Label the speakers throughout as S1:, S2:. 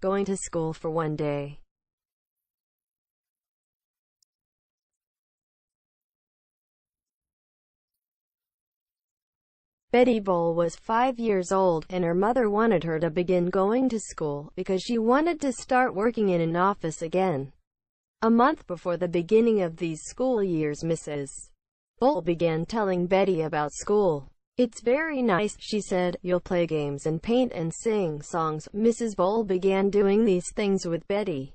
S1: going to school for one day. Betty Bowl was 5 years old, and her mother wanted her to begin going to school, because she wanted to start working in an office again. A month before the beginning of these school years, Mrs. Bowl began telling Betty about school. "It's very nice," she said. "You'll play games and paint and sing songs." Mrs. Bowl began doing these things with Betty.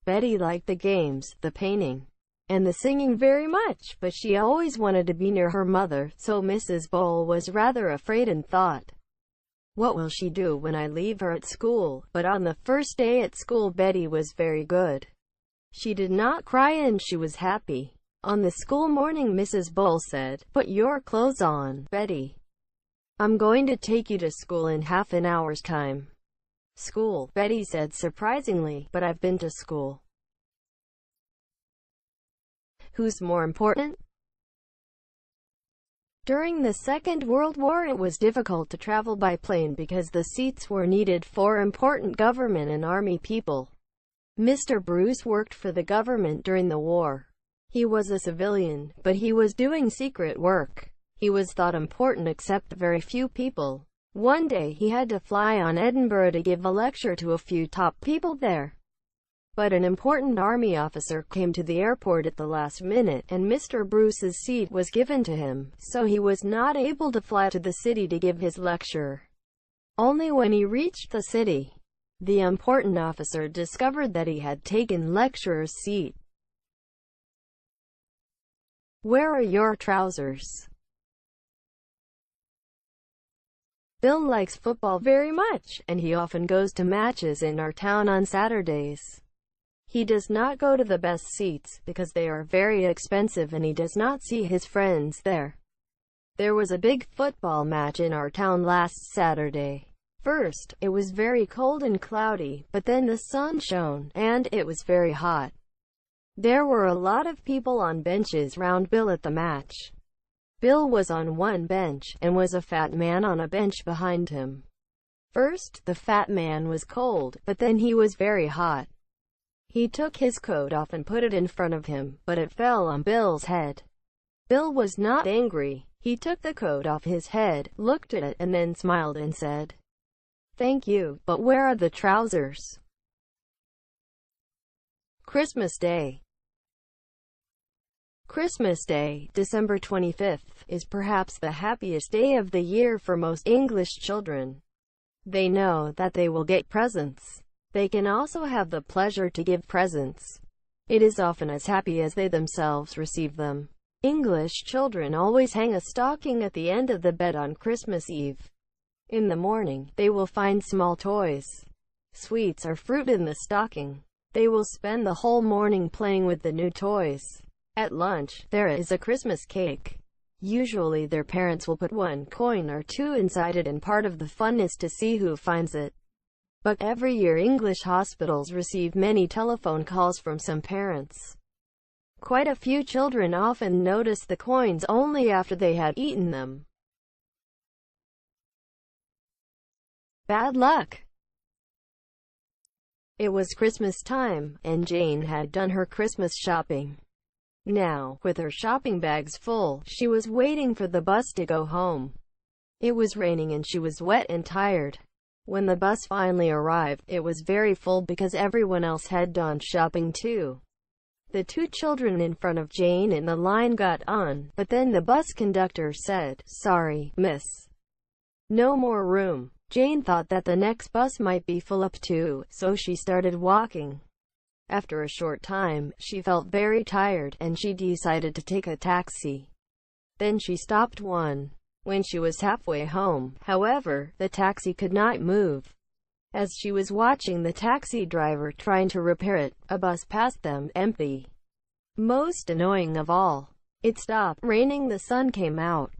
S1: Betty liked the games, the painting, and the singing very much, but she always wanted to be near her mother, so Mrs. Bowl was rather afraid and thought, "What will she do when I leave her at school?" But on the first day at school, Betty was very good. She did not cry and she was happy. On the school morning, Mrs. Bowl said, "Put your clothes on, Betty. I'm going to take you to school in half an hour's time." "School," Betty said surprisingly, "but I've been to school." Who's more important? During the Second World War, it was difficult to travel by plane because the seats were needed for important government and army people. Mr. Bruce worked for the government during the war. He was a civilian, but he was doing secret work. He was thought important except very few people. One day he had to fly on Edinburgh to give a lecture to a few top people there. But an important army officer came to the airport at the last minute, and Mr. Bruce's seat was given to him, so he was not able to fly to the city to give his lecture. Only when he reached the city, the important officer discovered that he had taken lecturer's seat. Where are your trousers? Bill likes football very much, and he often goes to matches in our town on Saturdays. He does not go to the best seats, because they are very expensive, and he does not see his friends there. There was a big football match in our town last Saturday. First, it was very cold and cloudy, but then the sun shone, and it was very hot. There were a lot of people on benches round Bill at the match. Bill was on one bench, and was a fat man on a bench behind him. First, the fat man was cold, but then he was very hot. He took his coat off and put it in front of him, but it fell on Bill's head. Bill was not angry. He took the coat off his head, looked at it, and then smiled and said, "Thank you, but where are the trousers?" Christmas Day. Christmas Day, December 25th, is perhaps the happiest day of the year for most English children. They know that they will get presents. They can also have the pleasure to give presents. It is often as happy as they themselves receive them. English children always hang a stocking at the end of the bed on Christmas Eve. In the morning, they will find small toys, sweets or fruit in the stocking. They will spend the whole morning playing with the new toys. At lunch, there is a Christmas cake. Usually their parents will put 1 coin or 2 inside it, and part of the fun is to see who finds it. But every year English hospitals receive many telephone calls from some parents. Quite a few children often notice the coins only after they had eaten them. Bad luck. It was Christmas time, and Jane had done her Christmas shopping. Now, with her shopping bags full, she was waiting for the bus to go home. It was raining and she was wet and tired. When the bus finally arrived, it was very full because everyone else had done shopping too. The 2 children in front of Jane in the line got on, but then the bus conductor said, "Sorry, miss. No more room." Jane thought that the next bus might be full up too, so she started walking. After a short time, she felt very tired, and she decided to take a taxi. Then she stopped one. When she was halfway home, however, the taxi could not move. As she was watching the taxi driver trying to repair it, a bus passed them, empty. Most annoying of all, it stopped raining. The sun came out.